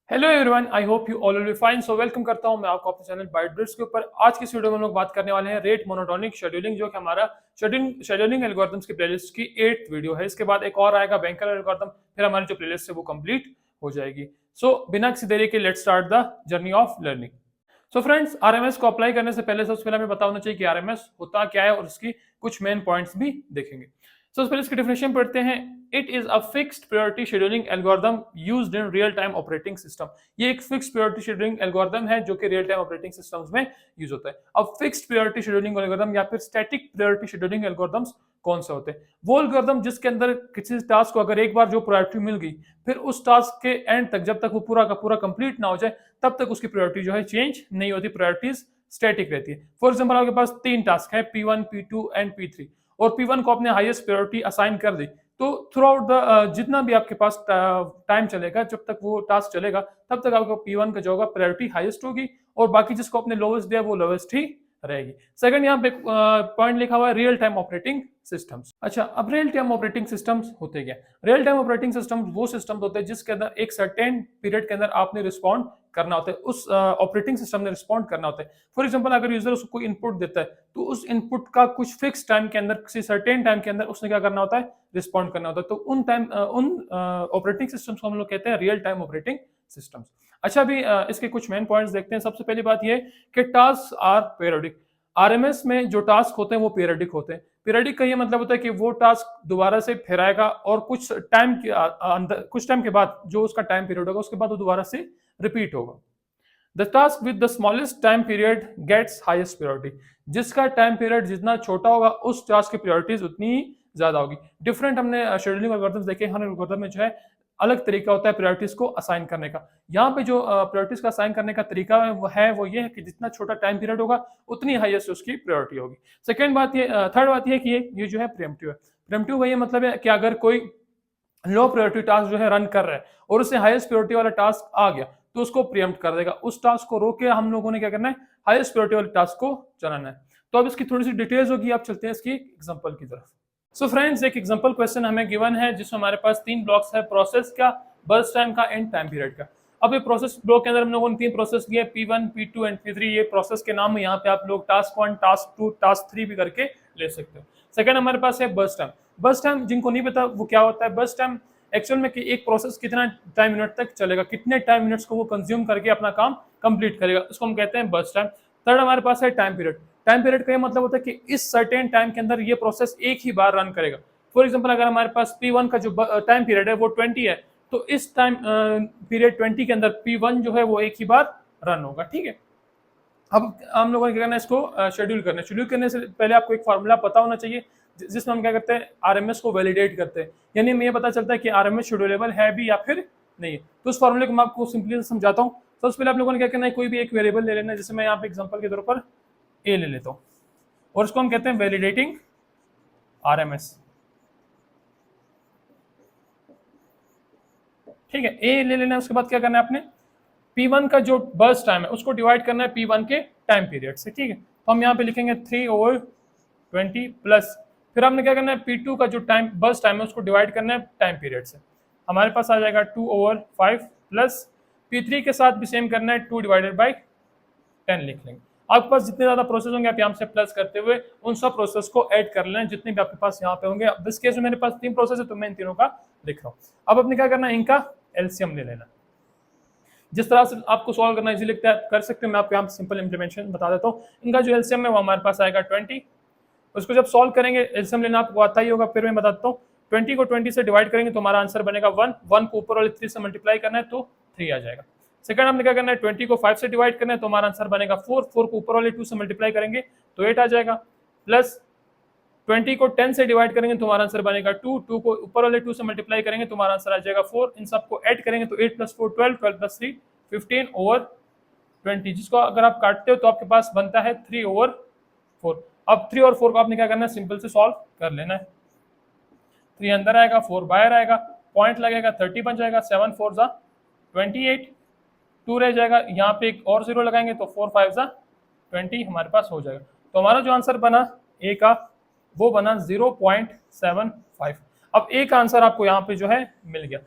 Hello everyone, I hope you all will be fine. So welcome करता हूं मैं आपको अपने चैनल बाइटब्रिट्स के ऊपर। आज की इस वीडियो में हम लोग बात करने वाले हैं रेट मोनोटोनिक शेड्यूलिंग, जो कि हमारा शेड्यूलिंग एल्गोरिथम्स की प्लेलिस्ट की 8th वीडियो है। इसके बाद एक और आएगा बैंकर एल्गोरिथम, फिर हमारी जो प्लेलिस्ट है वो कंप्लीट हो जाएगी। सो बिना किसी देरी के let's start the journey of learning. So friends, RMS को अप्लाई करने से पहले सबसे पहले हमें पता होना चाहिए कि आरएमएस होता क्या है और इसकी कुछ मेन पॉइंट्स भी देखेंगे। सबसे पहले इसकी डेफिनेशन पढ़ते हैं। It is a fixed priority scheduling algorithm used in real time operating system. ये एक फिक्स्ड प्रायोरिटी शेड्यूलिंग एल्गोरिथम है जो कि रियल टाइम ऑपरेटिंग सिस्टम्स में यूज होता है। अब फिक्स्ड प्रायोरिटी शेड्यूलिंग एल्गोरिथम या फिर स्टैटिक प्रायोरिटी शेड्यूलिंग एल्गोरिथम्स कौन से होते हैं? वो एल्गोरिथम जिसके अंदर किसी टास्क को अगर एक बार जो प्रायोरिटी मिल गई, फिर उस टास्क के एंड तक जब तक वो पूरा का पूरा कंप्लीट ना हो जाए तब तक उसकी प्रायोरिटी जो है चेंज नहीं होती, प्रायोरिटीज स्टैटिक रहती है। फॉर एग्जाम्पल, आपके पास 3 टास्क है P1, P2 एंड P3, और P1 को आपने हाईएस्ट प्रायोरिटी असाइन कर दी, तो थ्रू आउट द जितना भी आपके पास टाइम चलेगा, जब तक वो टास्क चलेगा तब तक आपका P1 का जो होगा प्रायोरिटी हाईएस्ट होगी, और बाकी जिसको आपने लोवेस्ट दिया वो लोवेस्ट ही रहेगी। सेकंड, यहाँ पे पॉइंट लिखा हुआ है रियल टाइम ऑपरेटिंग सिस्टम्स। अच्छा, अब रियल टाइम ऑपरेटिंग सिस्टम्स होते क्या? रियल टाइम ऑपरेटिंग सिस्टम्स वो सिस्टम्स होते हैं जिसके अंदर एक सर्टेन पीरियड के अंदर आपने रिस्पॉन्ड करना होता है, उस ऑपरेटिंग सिस्टम ने रिस्पॉन्ड करना होता है। फॉर एग्जांपल, अगर यूजर उसको कोई इनपुट देता है तो उस इनपुट का कुछ फिक्स टाइम के अंदर, किसी सर्टेन टाइम के अंदर उसने क्या करना होता है? रिस्पॉन्ड करना होता है। तो उन ऑपरेटिंग सिस्टम्स को हम लोग कहते हैं रियल टाइम ऑपरेटिंग सिस्टम्स। अच्छा, अभी इसके कुछ मेन पॉइंट्स देखते हैं। सबसे पहली बात यह कि टास्क आर पीरियोडिक। आरएमएस में जो टास्क होते हैं वो पीरियोडिक होते हैं। पीरियोडिक का ये मतलब होता है कि वो टास्क दोबारा से फिर आएगा और कुछ टाइम के बाद जो उसका टाइम पीरियड होगा उसके बाद वो दोबारा से रिपीट होगा। The task with the smallest time period gets highest priority. जिसका टाइम पीरियड जितना छोटा होगा उस टास्क की प्रायोरिटीज उतनी ही ज्यादा होगी। डिफरेंट हमने शेड्यूलिंग एल्गोरिथम्स देखे, हर एल्गोरिथम में जो है अलग तरीका होता है प्रायोरिटीज को असाइन करने का। यहाँ पे जो प्रायोरिटीज का असाइन करने का तरीका है वो ये है कि जितना छोटा टाइम पीरियड होगा उतनी हाईएस्ट उसकी प्रायोरिटी होगी। थर्ड बात ये कि ये जो है प्रीएम्प्टिव है। प्रीएम्प्टिव का ये मतलब है कि अगर कोई लो प्रायोरिटी टास्क जो है रन कर रहा है और उससे हाईएस्ट प्रायोरिटी वाला टास्क आ गया तो उसको प्रीएम्प्ट कर देगा। उस टास्क को रोक के हम लोगों ने क्या करना है? हाईएस्ट प्रायोरिटी वाले टास्क को चलाना है। तो अब इसकी थोड़ी सी डिटेल्स होगी, आप चलते हैं इसकी एग्जांपल की तरफ। सो फ्रेंड्स, एक एग्जांपल क्वेश्चन हमें गिवन है जिसमें हमारे पास 3 ब्लॉक्स है, प्रोसेस का, बर्स्ट टाइम का एंड टाइम पीरियड का। अब ये प्रोसेस ब्लॉक के अंदर हम लोगों ने 3 प्रोसेस दिए, P1, P2 एंड P3। ये प्रोसेस के नाम है, यहाँ पे आप लोग टास्क 1, टास्क 2, टास्क 3 भी करके ले सकते हो। सेकंड हमारे पास है बर्स्ट टाइम। बर्स्ट टाइम जिनको नहीं पता वो क्या होता है, बर्स्ट टाइम एक्चुअल में कि एक प्रोसेस कितना टाइम मिनट तक चलेगा, कितने टाइम मिनट्स को वो कंज्यूम करके अपना काम कंप्लीट करेगा, उसको हम कहते हैं बर्स्ट टाइम। थर्ड हमारे पास है टाइम पीरियड। टाइम पीरियड का ये मतलब होता है कि इस सर्टेन टाइम के अंदर ये प्रोसेस एक ही बार रन करेगा। फॉर एग्जाम्पल, अगर हमारे पास P1 का जो टाइम पीरियड है वो 20 है, तो इस टाइम पीरियड 20 के अंदर P1 जो है वो एक ही बार रन होगा। ठीक है, अब हम लोगों ने क्या करना है? इसको शेड्यूल करना है। शेड्यूल करने से पहले आपको एक फार्मूला पता होना चाहिए जिसमें हम क्या करते हैं? आरएमएस को वैलिडेट करते हैं, यानी हमें ये पता चलता है कि आरएमएस शेड्यूलेबल है भी या फिर नहीं है। तो उस फार्मूले को मैं आपको सिंपली समझाता हूँ। सबसे पहले आप लोगों ने क्या करना है? कोई भी एक वेरिएबल ले लेना है, जैसे मैं यहाँ पे एग्जांपल के तौर पर ए ले लेता हूँ, और इसको हम कहते हैं वैलिडेटिंग आरएमएस। ठीक है, ए ले लेना है। उसके बाद क्या करना है आपने? P1 का जो बर्स्ट टाइम है उसको डिवाइड करना है P1 के टाइम पीरियड से। ठीक है, तो हम यहाँ पे लिखेंगे 3/20 प्लस, फिर हमने क्या करना है? P2 का जो टाइम बर्स्ट टाइम है उसको डिवाइड करना है टाइम पीरियड से। हमारे पास आ जाएगा 2/5 प्लस P3 के साथ भी सेम करना है, 2/10 लिख लेंगे। आपके पास जितने ज्यादा प्रोसेस होंगे आप यहाँ से प्लस करते हुए उन सब प्रोसेस को ऐड कर लेना जितने भी आपके पास यहाँ पे होंगे। अब इस केस में मेरे पास 3 प्रोसेस है तो मैं इन तीनों का लिख रहा हूँ। अब अपने क्या करना है? इनका एलसीएम ले लेना। जिस तरह से आपको सॉल्व करना इजी लगता है कर सकते हैं, मैं आपको यहाँ सिंपल इम्प्लीमेंटेशन बता देता हूँ। इनका जो एलसीएम है वो हमारे पास आएगा 20। उसको जब सॉल्व करेंगे, एलसीएम लेना आपको आता ही होगा, फिर मैं बताता हूँ। 20 को 20 से डिवाइड करेंगे तो हमारा आंसर बनेगा 1। 1 को ऊपर वाले 3 से मल्टीप्लाई करना है तो 3 आ जाएगा। सेकंड हमने क्या करना है? 20 को 5 से डिवाइड करना है तो हमारा आंसर बनेगा 4। 4 को ऊपर वाले 2 से मल्टीप्लाई करेंगे तो 8 आ जाएगा। प्लस 20 को 10 से डिवाइड करेंगे तो हमारा आंसर बनेगा 2। 2 को ऊपर वाले 2 से मल्टीप्लाई करेंगे तो हमारा आंसर आ जाएगा 4। इन सबको ऐड करेंगे तो 8 + 4 12, 12 + 3 15/20, जिसको अगर आप काटते हो तो आपके पास बनता है 3/4। अब 3 और 4 को आपने क्या करना है? सिंपल से सॉल्व कर लेना है। 3 अंदर आएगा, 4 बाहर आएगा, पॉइंट लगेगा, 30 बन जाएगा। 7 4 ज़ा 28, 2 रह जाएगा, यहाँ पे एक और 0 लगाएंगे तो 4 5 ज़ा 20 हमारे पास हो जाएगा। तो हमारा जो आंसर बना ए का वो बना 0.75। अब ए का आंसर आपको यहाँ पे जो है मिल गया।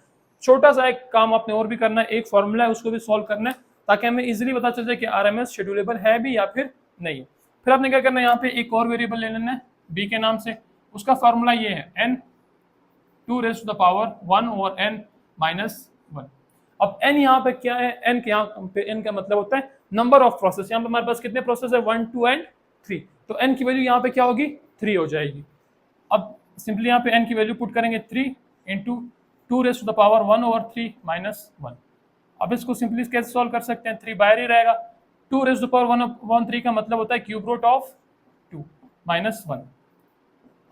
छोटा सा एक काम आपने और भी करना है, एक फॉर्मूला है उसको भी सॉल्व करना है ताकि हमें इजीली पता चल जाए कि आरएमएस शेड्यूलेबल है भी या फिर नहीं है। फिर आपने क्या करना है, यहाँ पे एक और वेरिएबल ले लेना है बी के नाम से, उसका फॉर्मूला ये है n 2 raised to the power 1 over n minus 1। अब n यहाँ पे क्या है, n के यहाँ पे n का मतलब होता है नंबर ऑफ प्रोसेस। यहाँ पे हमारे पास कितने प्रोसेस है, 1 2 एंड 3, तो n की वैल्यू यहाँ पे क्या होगी, 3 हो जाएगी। अब सिंपली यहाँ पे n की वैल्यू पुट करेंगे 3 into 2 raise to the power 1 over 3 minus 1। अब इसको सिंपली कैसे सॉल्व कर सकते हैं, 3 बाहर ही रहेगा, 2 raise to the power 1 upon 3 का मतलब होता है क्यूब रूट ऑफ 2 माइनस 1।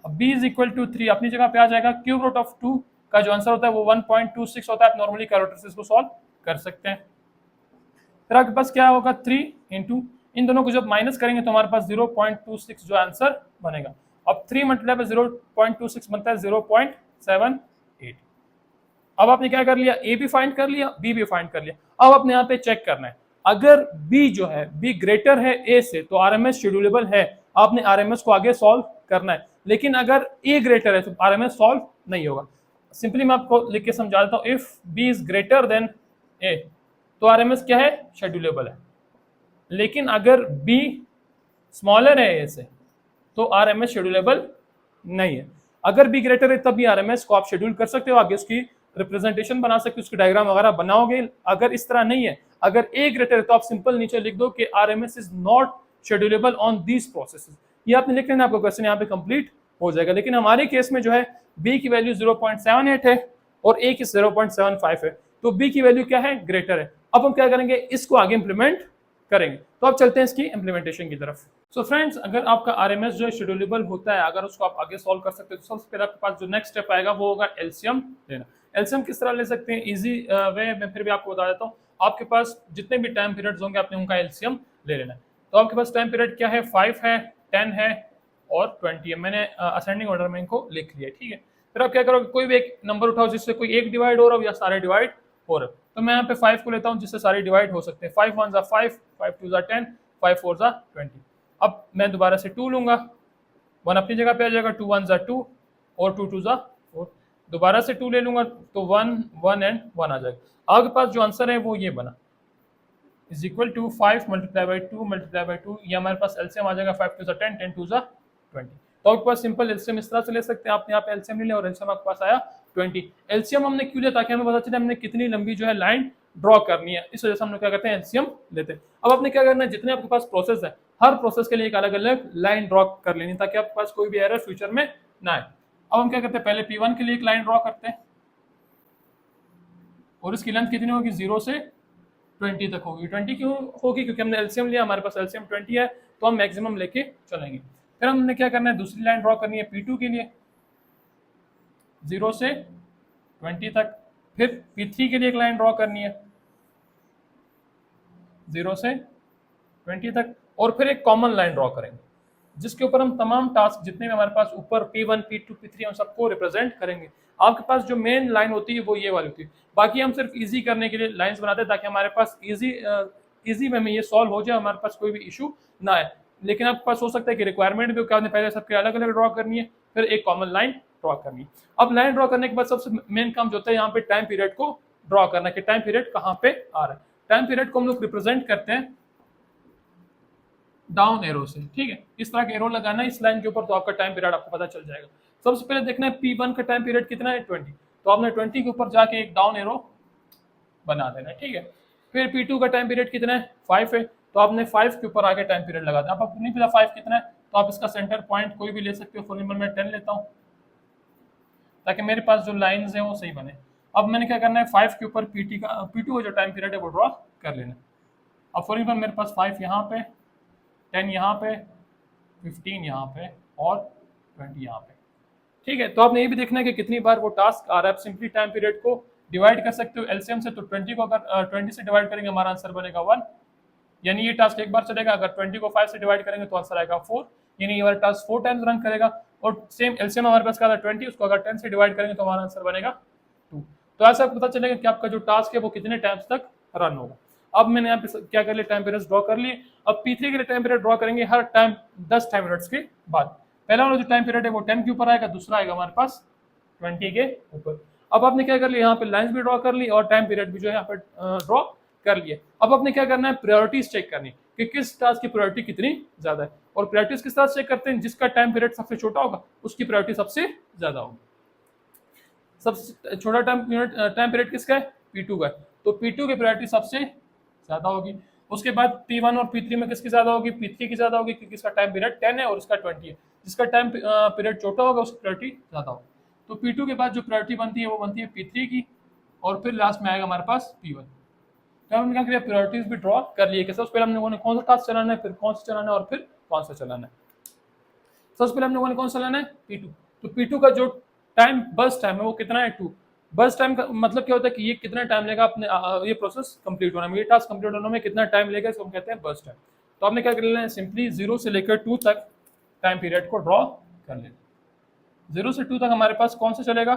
अब b इज इक्वल टू 3 अपनी जगह पे आ जाएगा, क्यूब रूट ऑफ 2 का जो आंसर होता है वो 1.26 होता है। आप नॉर्मली कैलकुलेटर से इसको सॉल्व कर सकते हैं। फिर आपके पास क्या होगा, 3 इंटू इन दोनों को जब माइनस करेंगे तो हमारे पास 0.26 जो आंसर बनेगा। अब 3 मल्टीप्लाई बाय 0.26 बनता है 0.78। अब आपने क्या कर लिया, ए भी फाइंड कर लिया, बी भी फाइंड कर लिया। अब आपने यहाँ पे चेक करना है, अगर बी जो है बी ग्रेटर है ए से तो आरएमएस शेड्यूलेबल है, आपने आरएमएस को आगे सॉल्व करना है। लेकिन अगर ए ग्रेटर है तो आरएमएस सॉल्व नहीं होगा। सिंपली मैं आपको लिख के समझा देता हूँ, if B is greater than A तो आरएमएस क्या है, शेड्यूलेबल है। लेकिन अगर बी स्मॉलर है ए से तो आरएमएस शेड्यूलेबल नहीं है। अगर बी ग्रेटर है तब भी आरएमएस को आप शेड्यूल कर सकते हो, आगे उसकी रिप्रेजेंटेशन बना सकते हो, उसकी डायग्राम वगैरह बनाओगे। अगर इस तरह नहीं है, अगर ए ग्रेटर है तो आप सिंपल नीचे लिख दो कि RMS is not schedulable on these processes. ये आपने लिख लेना, आपका क्वेश्चन यहाँ पे कंप्लीट हो जाएगा। लेकिन हमारे केस में जो है बी की वैल्यू 0.78 है और ए की 0.75 है, तो बी की वैल्यू क्या है, ग्रेटर है। अब हम क्या करेंगे, इसको आगे इंप्लीमेंट करेंगे। तो अब चलते हैं इसकी इंप्लीमेंटेशन की तरफ। सो फ्रेंड्स, अगर आपका आरएमएस जो है शेड्यूलेबल होता है, अगर उसको आप आगे सॉल्व कर सकते हो तो सबसे पहले आपके पास जो नेक्स्ट स्टेप आएगा वो होगा एलसीएम लेना। एलसीएम किस तरह ले सकते हैं, इजी वे में फिर भी आपको बता देता हूँ। आपके पास जितने भी टाइम पीरियड्स होंगे आपने उनका एलसीएम ले लेना है। तो आपके पास टाइम पीरियड क्या है, 5 है, 10 है और 20 है। मैंने असेंडिंग ऑर्डर में इनको लिख लिया, ठीक है। फिर आप क्या करोगे, कोई भी एक नंबर उठाओ जिससे कोई एक डिवाइड हो रहा हो या सारे डिवाइड हो रहे हो। तो मैं यहाँ पे 5 को लेता हूँ जिससे सारे डिवाइड हो सकते हैं। 5 1 जा 5, 5 2 जा 10, 5 4 जा 20। अब मैं दोबारा से 2 लूंगा, 1 अपनी जगह पे आ जाएगा, 2 1 जा 2 और 2 2 जा 4। दोबारा से 2 ले लूंगा तो 1 1 एंड 1 आ जाएगा। आपके पास जो आंसर है वो ये बना, is equal to 5 multiply by 2 multiply by 2। ये हमारे पास एलसीएम आ जाएगा, 5 2 जा 10, 10 2 जा 20। तो आपके पास सिंपल एलसीएम इस तरह से ले सकते हैं। आपने यहाँ पे एलसीएम ले लिया और एलसीएम आपके पास आया 20। एलसीएम हमने क्यों लिया, ताकि हमें पता चले हमने कितनी लंबी जो है लाइन ड्रॉ करनी है, इस वजह से हम लोग क्या करते हैं, एलसीएम लेते हैं। अब आपने क्या करना है, जितने आपके पास प्रोसेस है हर प्रोसेस के लिए एक अलग अलग लाइन ड्रॉ कर लेनी, ताकि आपके पास कोई भी एरर फ्यूचर में ना आए। अब हम क्या करते हैं, पहले P1 के लिए एक लाइन ड्रॉ करते हैं और इसकी लेंथ कितनी होगी, 0 से 20 तक होगी। 20 क्यों होगी, क्योंकि हमने एलसीएम लिया, हमारे पास एलसीएम 20 है तो हम मैक्सिमम लेके चलेंगे। फिर हमने क्या करना है, दूसरी लाइन ड्रॉ करनी है P2 के लिए 0 से 20 तक। फिर P3 के लिए एक लाइन ड्रॉ करनी है 0 से 20 तक, और फिर एक कॉमन लाइन ड्रॉ करेंगे जिसके ऊपर हम तमाम टास्क जितने भी हमारे पास ऊपर P1 P2 P3 हम सबको रिप्रेजेंट करेंगे। आपके पास जो मेन लाइन होती है वो ये वाली होती है। बाकी हम सिर्फ इजी करने के लिए लाइंस बनाते हैं ताकि हमारे पास इजी वे में ये सॉल्व हो जाए, हमारे पास कोई भी इशू ना आए। लेकिन आपके पास हो सकता है कि रिक्वायरमेंट भी आपने पहले सबके अलग अलग ड्रॉ करनी है, फिर एक कॉमन लाइन ड्रॉ करनी है। अब लाइन ड्रॉ करने के बाद सबसे मेन काम जो होता है यहाँ पे टाइम पीरियड को ड्रॉ करना, कि टाइम पीरियड कहाँ पे आ रहा है। टाइम पीरियड को हम लोग रिप्रेजेंट करते हैं डाउन एरो से, ठीक है। इस तरह का एरो लगाना है इस लाइन के ऊपर, तो आपका टाइम पीरियड आपको पता चल जाएगा। सबसे पहले देखना है P1 का टाइम पीरियड कितना है, 20। तो आपने 20 के ऊपर जाके एक डाउन एरो बना देना है, ठीक है। फिर P2 का टाइम पीरियड कितना है, 5 है, तो आपने 5 के ऊपर आके टाइम पीरियड लगा देना। आपको नहीं पता 5 कितना है तो आप इसका सेंटर पॉइंट कोई भी ले सकते हो। फॉर एग्जांपल मैं 10 लेता हूँ ताकि मेरे पास जो लाइंस हैं वो सही बने। अब मैंने क्या करना है, 5 के ऊपर P2 का जो टाइम पीरियड है वो ड्रॉ कर लेना। अब फॉर एग्जांपल मेरे पास 5 यहाँ पे, 10 यहाँ पे, 15 यहाँ पे और 20 यहाँ पे, ठीक है। तो आपने ये भी देखना है कि कितनी बार वो टास्क आ रहा है। आप सिंपली टाइम पीरियड को डिवाइड कर सकते हो एलसीएम से। तो 20 को अगर 20 से डिवाइड करेंगे हमारा आंसर बनेगा 1, यानी ये टास्क एक बार चलेगा। अगर 20 को 5 से डिवाइड करेंगे तो आंसर आएगा 4, यानी ये वाला टास्क 4 टाइम्स रन करेगा। और सेम एलसीएम हमारे पास का था 20, उसको अगर 10 से डिवाइड करेंगे तो हमारा आंसर बनेगा 2। तो ऐसा आपको पता चलेगा कि आपका जो टास्क है वो कितने टाइम्स तक रन होगा। अब मैंने यहाँ पे क्या कर लिया, टाइम पीरियड ड्रॉ कर लिए। अब P3 के लिए टाइम पीरियड ड्रॉ करेंगे हर टाइम 10 टाइम मिनट्स के बाद। पहला वाला जो टाइम पीरियड है वो 10 के ऊपर आएगा, दूसरा आएगा हमारे पास 20 के ऊपर। अब आपने क्या कर लिया, यहाँ पे लाइंस भी ड्रॉ कर ली और टाइम पीरियड भी जो है यहाँ पे ड्रॉ कर लिए। अब आपने क्या करना है, प्रायोरिटीज चेक करनी कि किस टास्क की प्रायोरिटी कितनी ज्यादा है। और प्रायोरिटीज किस तरह चेक करते हैं, जिसका टाइम पीरियड सबसे छोटा होगा उसकी प्रायोरिटी सबसे ज्यादा होगी। सबसे छोटा टाइम पीरियड किसका है, P2 का है, तो P2 की प्रायोरिटी सबसे ज्यादा होगी। उसके बाद P1 और P3 में किसकी ज्यादा होगी, P3 की ज्यादा होगी, क्योंकि इसका टाइम पीरियड 10 है और इसका 20 है। जिसका टाइम पीरियड छोटा होगा उसकी प्रायोरिटी ज्यादा होगी। तो P2 के बाद जो प्रायोरिटी बनती है वो बनती है P3 की, और फिर लास्ट में आएगा हमारे पास P1। तो हमने क्या किया, प्रायोरिटीज भी ड्रॉ कर लिए कि सबसे पहले हम लोगों ने कौन सा टास्क चलाना है, फिर कौन सा चलाना है और फिर कौन सा चलाना है। सबसे पहले हम लोगों ने कौन सा चलाना है, P2। तो P2 का जो टाइम बस टाइम है वो कितना है, 2। बस टाइम का मतलब क्या होता है कि ये कितना टाइम लेगा अपने ये प्रोसेस कंप्लीट होने में, ये टास्क कंप्लीट होने में कितना टाइम लेगा, इसको हम कहते हैं बस टाइम। तो आपने क्या कर लेना है, सिंपली 0 से लेकर 2 तक टाइम पीरियड को ड्रॉ कर लेना। 0 से 2 तक हमारे पास कौन सा चलेगा,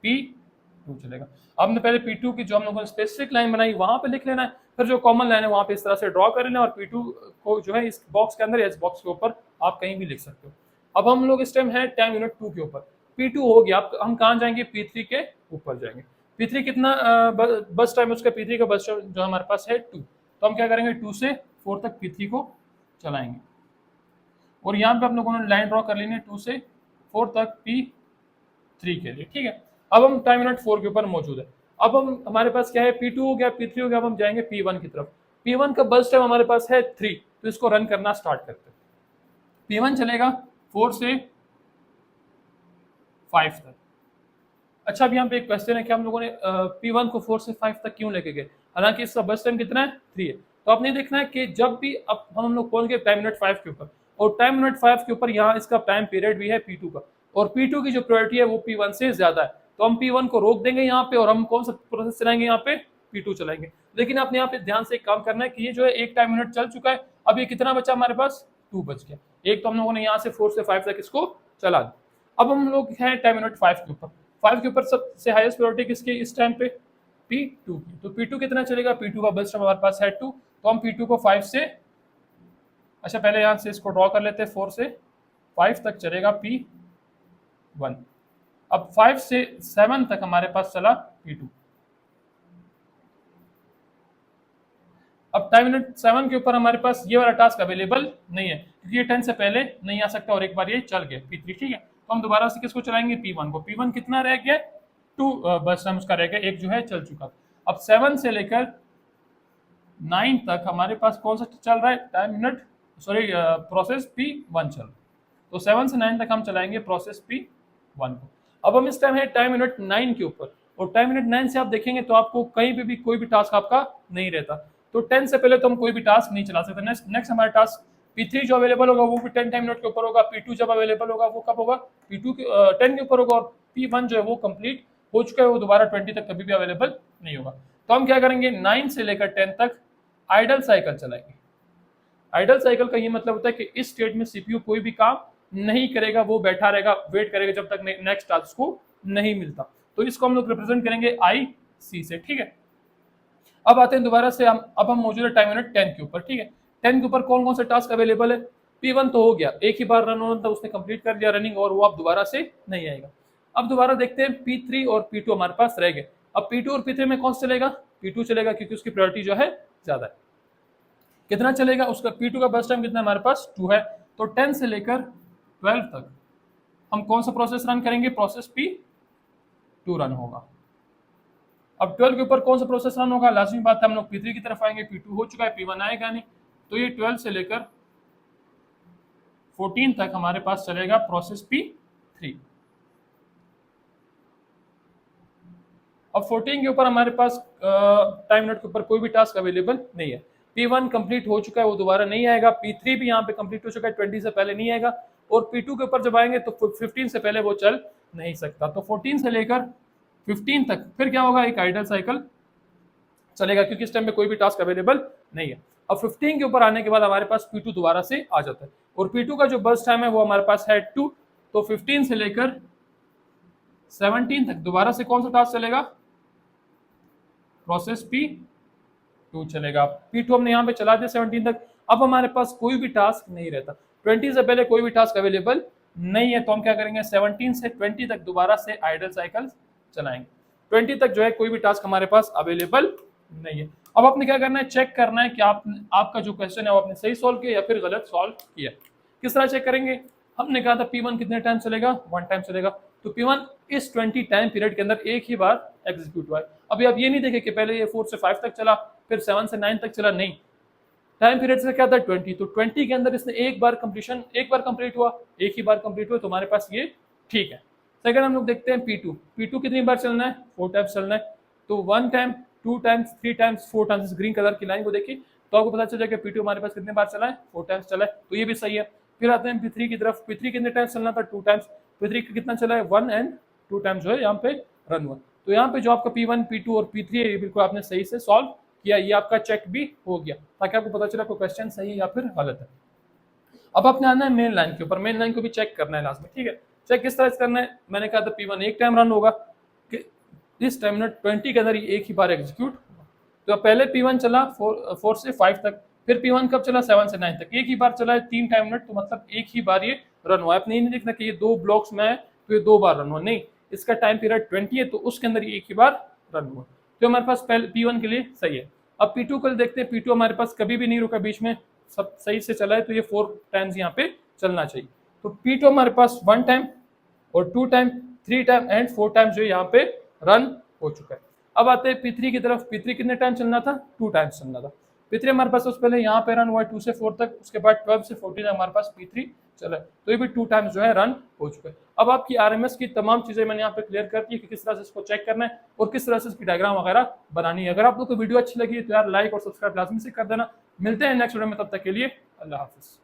P2 चलेगा। आपने पहले P2 की जो हम लोगों ने स्पेसिफिक लाइन बनाई वहां पे लिख लेना है, फिर जो कॉमन लाइन है वहां पे इस तरह से ड्रॉ कर लेना, और P2 को जो है इस बॉक्स के अंदर या इस बॉक्स के ऊपर आप कहीं भी लिख सकते हो। अब हम लोग इस टाइम है टाइम यूनिट 2 के ऊपर। P2 हो गया, अब हम कहाँ जाएंगे, P3 के ऊपर जाएंगे। P3 कितना बस टाइम उसका, P3 का बस टाइम जो हमारे पास है 2। तो हम क्या करेंगे, 2 से 4 तक P3 को चलाएंगे, और यहाँ पे आप लोगों ने लाइन ड्रॉ कर लेनी है 2 से 4 तक P3 के लिए, ठीक है। अब हम टाइम यूनिट 4 के ऊपर मौजूद है। अब हम हमारे पास क्या है, P2 हो गया, P3 हो गया, अब हम जाएंगे P1 की तरफ। P1 का बस टाइम हमारे पास है 3, तो इसको रन करना स्टार्ट करते हैं। P1 चलेगा 4 से 5 तक। अच्छा, अब यहाँ पे एक क्वेश्चन है कि हम लोगों ने P1 को 4 से 5 तक क्यों लेके गए, हालांकि इसका बस टाइम कितना है, 3 है। तो आपने देखना है कि जब भी अब हम लोग पहुंच गए टाइम यूनिट 5 के ऊपर, और टाइम यूनिट 5 के ऊपर यहाँ इसका टाइम पीरियड भी है P2 का, और P2 की जो प्रायोरिटी है वो P1 से ज्यादा है, तो हम P1 को रोक देंगे यहाँ पे, और हम कौन सा प्रोसेस चलाएंगे यहाँ पे, P2 चलाएंगे। लेकिन आपने यहाँ पे ध्यान से एक काम करना है कि ये जो है एक टाइम यूनिट चल चुका है, अब ये कितना बचा हमारे पास, 2 बच गया। एक तो हम लोगों ने यहाँ से 4 से 5 तक इसको चला दिया। अब हम लोग हैं टाइम यूनिट 5 के ऊपर। 5 के ऊपर सबसे हाईएस्ट प्रायोरिटी किसकी इस टाइम पे, P2 की। तो P2 कितना चलेगा, P2 का बस टाइम हमारे पास है 2, तो हम P2 को 5 से, अच्छा पहले यहाँ से इसको ड्रॉ कर लेते हैं, 4 से 5 तक चलेगा P1। अब 5 से 7 तक हमारे पास चला P2। अब टाइम यूनिट 7 के ऊपर हमारे पास ये वाला टास्क अवेलेबल नहीं है, क्योंकि ये 10 से पहले नहीं आ सकता, और एक बार ये चल गया P3, ठीक है। तो हम दोबारा से किसको चलाएंगे, P1 को। P1 कितना रह गया, 2 बस टाइम उसका रह गया, एक जो है चल चुका। अब 7 से लेकर 9 तक हमारे पास कौन सा चल रहा है, time unit sorry process P1 चल रहा है। तो 7 से 9 तक हम चलाएंगे प्रोसेस P1 को। अब हम इस टाइम है टाइम यूनिट 9 के ऊपर, और टाइम यूनिट 9 से आप देखेंगे तो आपको कहीं पे भी कोई भी टास्क आपका नहीं रहता। तो 10 से पहले तो हम कोई भी टास्क नहीं चला सकते। नेक्स्ट हमारा टास्क P3 जो अवेलेबल होगा वो भी 10 टाइम यूनिट के ऊपर होगा। P2 जब अवेलेबल होगा वो कब होगा, P2 के 10 के ऊपर होगा, और P1 जो है वो कंप्लीट हो चुका है, वो दोबारा 20 तक कभी भी अवेलेबल नहीं होगा। तो हम क्या करेंगे, 9 से लेकर 10 तक आइडल साइकिल चलाएंगे। आइडल साइकिल का ये मतलब होता है कि इस स्टेट में सीपीयू कोई भी काम नहीं करेगा, वो बैठा रहेगा, वेट करेगा जब तक नेक्स्ट टास्क को नहीं मिलता। तो इसको हम लोग रिप्रेजेंट करेंगे IC से, ठीक है। अब आते हैं दोबारा से अब हम मौजूद है टाइम यूनिट 10 के ऊपर, ठीक है। 10 के ऊपर कौन कौन से टास्क अवेलेबल है, P1 तो हो गया, एक ही बार रन होना था, उसने कंप्लीट कर दिया रनिंग, और वो अब दोबारा से नहीं आएगा। अब दोबारा देखते हैं P3 और P2 हमारे पास रह गए। अब P2 और P3 में कौन सा चलेगा, P2 चलेगा, क्योंकि उसकी प्रायोरिटी जो है ज्यादा है। कितना चलेगा उसका, P2 का बस टाइम कितना हमारे पास 2 है। तो 10 से लेकर 12 तक हम कौन सा प्रोसेस रन करेंगे, प्रोसेस P2 रन होगा। अब 12 के ऊपर कौन सा प्रोसेस रन होगा, लाजमी बात है हम लोग P3 की तरफ आएंगे, P2 हो चुका है, P1 आएगा नहीं। तो ये 12 से लेकर 14 तक हमारे पास चलेगा प्रोसेस P3। अब 14 के ऊपर हमारे पास टाइम यूनिट के ऊपर कोई भी टास्क अवेलेबल नहीं है। P1 कंप्लीट हो चुका है, वो दोबारा नहीं आएगा। P3 भी यहाँ पे कंप्लीट हो चुका है, 20 से पहले नहीं आएगा। और P2 के ऊपर जब आएंगे तो 15 से पहले वो चल नहीं सकता। तो 14 से लेकर 15 तक फिर क्या होगा, एक आइडल साइकिल चलेगा, क्योंकि इस टाइम में कोई भी टास्क अवेलेबल नहीं है। अब 15 के ऊपर आने के बाद हमारे पास P2 दोबारा से आ जाता है, और P2 का जो बस टाइम है वो हमारे पास है 2। तो 15 से लेकर 17 तक दोबारा से कौन सा टास्क चलेगा, प्रोसेस P2 चलेगा। P2 हमने यहाँ पे चला दिया 17 तक। अब हमारे पास कोई भी टास्क नहीं रहता, 20 से पहले कोई भी टास्क अवेलेबल नहीं है तो हम क्या करेंगे 17 से 20 तक दोबारा से आइडल साइकिल चलाएंगे। 20 तक जो है कोई भी टास्क हमारे पास अवेलेबल नहीं है। अब आपने क्या करना है, चेक करना है कि आपका जो क्वेश्चन है वो आपने सही सॉल्व किया या फिर गलत सॉल्व किया। किस तरह चेक करेंगे, हमने कहा था P1 कितने टाइम चलेगा, 1 टाइम चलेगा, तो P1 इस 20 टाइम पीरियड के अंदर एक ही बार एग्जीक्यूट हुआ है। अभी आप ये नहीं देखे कि पहले ये 4 से 5 तक चला फिर 7 से 9 तक चला, नहीं, टाइम पीरियड से क्या था 20, तो 20 के अंदर इसने एक बार कंप्लीट हुआ, एक ही बार कंप्लीट हुआ, तो हमारे पास ये ठीक है। सेकंड हम लोग देखते हैं P2 कितनी बार चलना है, 4 टाइम्स चलना है, तो 1 time, 2 times, 3 times, 4 times, green colour की लाइन को देखिए तो आपको पता चल जाएगा P2 हमारे पास कितने बार चला है, 4 टाइम्स चला है, तो ये भी सही है। फिर आते हैं P3 की तरफ, P3 कितने टाइम्स चलना था, 2 टाइम्स, P3 कितना चला है, 1 एंड 2 टाइम्स जो है यहाँ पे रन हुआ, तो यहाँ पे जो आपका P1, P2 और P3 है ये बिल्कुल आपने सही से सॉल्व किया, ये आपका चेक भी हो गया, ताकि आपको पता चला कोई क्वेश्चन सही है या फिर गलत है। अब आपने आना है मेन लाइन के ऊपर, मेन लाइन को भी चेक करना है लास्ट में, ठीक है। चेक किस तरह से करना है, मैंने कहा था P1 एक टाइम रन होगा, कि इस टाइम 20 के अंदर ही एक ही बार एग्जीक्यूट, तो पहले P1 चला 4 से 5 तक, फिर P1 कब चला 7 से 9 तक, एक ही बार चला है 3 टाइम मिनट, तो मतलब एक ही बार ये रन हुआ है। आपने ये नहीं देखना कि ये 2 ब्लॉक्स में है तो ये 2 बार रन हुआ, नहीं, इसका टाइम पीरियड 20 है तो उसके अंदर एक ही बार रन हुआ, तो हमारे पास पहले P1 के लिए सही है। अब P2 को देखते हैं, P2 हमारे पास कभी भी नहीं रुका बीच में, सब सही से चला है, तो ये 4 टाइम्स यहाँ पे चलना चाहिए, तो P2 हमारे पास 1 टाइम और 2 टाइम, 3 टाइम एंड 4 टाइम जो यहाँ पे रन हो चुका है। अब आते हैं P3 की तरफ, P3 कितने टाइम चलना था, 2 टाइम्स चलना था, P3 हमारे पास उससे पहले यहाँ पे रन हुआ है 2 से 4 तक, उसके बाद 12 से 14 हमारे पास P3 चला है, तो ये भी 2 टाइम्स जो है रन हो चुका है। अब आपकी RMS की तमाम चीजें मैंने यहाँ पे क्लियर कर दी कि किस तरह से इसको चेक करना है और किस तरह से इसकी डायग्राम वगैरह बनानी है। अगर आप लोग को वीडियो अच्छी लगी तो यार लाइक और सब्सक्राइब लाजमी से कर देना। मिलते हैं नेक्स्ट वीडियो में, तब तक के लिए अल्लाह हाफिज।